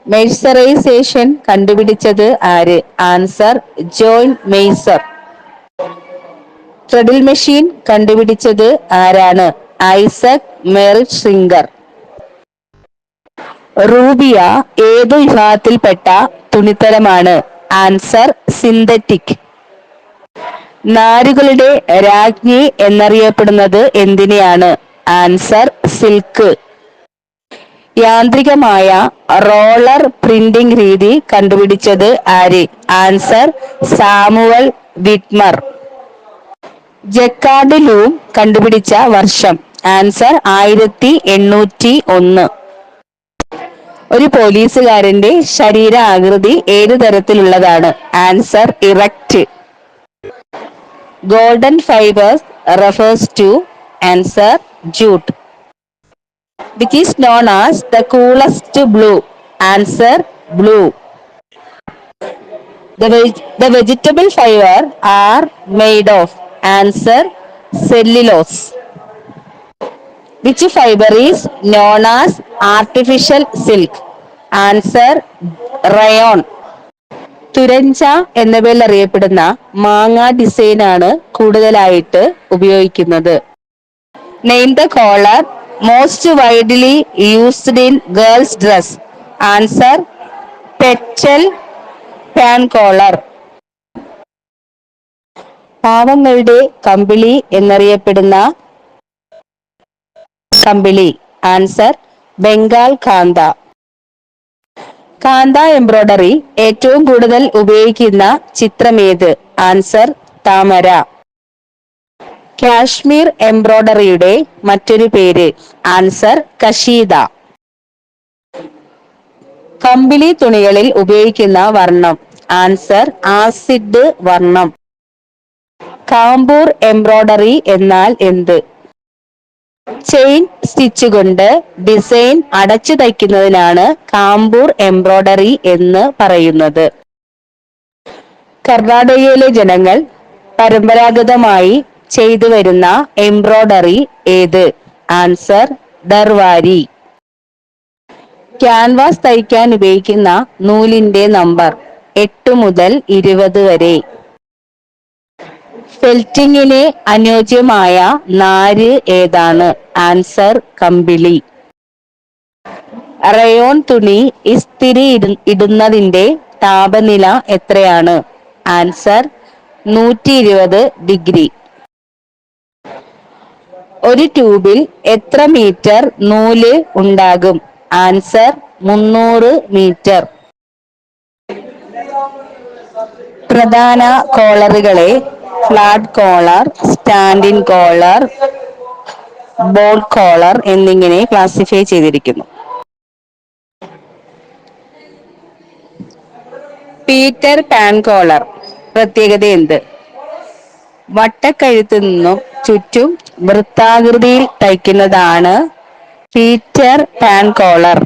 മെഴ്സറൈസേഷൻ കണ്ടുപിടിച്ചത് ആര്? Answer John Mercer. Treadle machine കണ്ടുപിടിച്ചത് ആരാണ്? ഐസക് മെർഷിംഗർ. റൂബിയ ഏതു വിഭാഗത്തിൽപ്പെട്ട തുണിത്തരമാണ്? Answer synthetic. നാരുകളുടെ രാജ്ഞി എന്നറിയപ്പെടുന്നത് എന്തിനെയാണ്? Answer silk. യാന്ത്രികമായ റോളർ പ്രിന്റിംഗ് രീതി കണ്ടുപിടിച്ചത് ആര്? Answer Samuel Whitmer. Jacquard loom കണ്ടുപിടിച്ച വർഷം? ആൻസർ 1801. ഒരു പോലീസുകാരന്റെ ശരീര ആകൃതി ഏതു തരത്തിലുള്ളതാണ്? Answer erect. Golden fibres refers to? Answer jute. Which is known as the coolest blue? Answer blue. The vegetable fiber are made of? Answer cellulose. Which fiber is known as artificial silk? Answer rayon. തുരഞ്ച എന്ന പേരിൽ അറിയപ്പെടുന്ന മാങ്ങ ഡിസൈനാണ് കൂടുതലായിട്ട് ഉപയോഗിക്കുന്നത്. Name the collar most widely used in girls dress? Answer petal pan collar. പാവങ്ങളുടെ കമ്പിളി എന്നറിയപ്പെടുന്ന കമ്പിളി? ആൻസർ ബംഗാൾ കാന്ത. കാന്ത എംബ്രോയ്ഡറി ഏറ്റവും കൂടുതൽ ഉപയോഗിക്കുന്ന ചിത്രമേത്? ആൻസർ താമര. കാശ്മീർ എംബ്രോയ്ഡറിയുടെ മറ്റൊരു പേര്? ആൻസർ കശീദ. കമ്പിളി തുണികളിൽ ഉപയോഗിക്കുന്ന വർണ്ണം? ആൻസർ ആസിഡ് വർണ്ണം. കാമ്പൂർ എംബ്രോയ്ഡറി എന്നാൽ എന്ത്? ചെയിൻ സ്റ്റിച്ച് കൊണ്ട് ഡിസൈൻ അടച്ചു തയ്ക്കുന്നതിനാണ് കാമ്പൂർ എംബ്രോയ്ഡറി എന്ന് പറയുന്നത്. കർണാടകയിലെ ജനങ്ങൾ പരമ്പരാഗതമായി ചെയ്തു വരുന്ന എംബ്രോയ്ഡറി ഏത്? ആൻസർ ദർവാരി. ക്യാൻവാസ് തയ്ക്കാൻ ഉപയോഗിക്കുന്ന നൂലിന്റെ നമ്പർ? 8 മുതൽ 20 വരെ. ഫെൽറ്റിങ്ങിന് അനുയോജ്യമായ നാര് ഏതാണ്? ആൻസർ കമ്പിളി. റയോൺ തുണി ഇസ്തിരി ഇടുന്നതിന്റെ താപനില എത്രയാണ്? Answer 120 degree. ഒരു ട്യൂബിൽ എത്ര മീറ്റർ നൂല് ഉണ്ടാകും? Answer 300 metre. പ്രധാന കോളറുകളെ flat collar, standing collar, ball collar എന്നിങ്ങനെ ക്ലാസിഫൈ ചെയ്തിരിക്കുന്നു. പീറ്റർ പാൻ കോളർ പ്രത്യേകത എന്ത്? വട്ടക്കഴുത്തു നിന്നും ചുറ്റും വൃത്താകൃതിയിൽ തയ്ക്കുന്നതാണ് പീറ്റർ പാൻ കോളർ.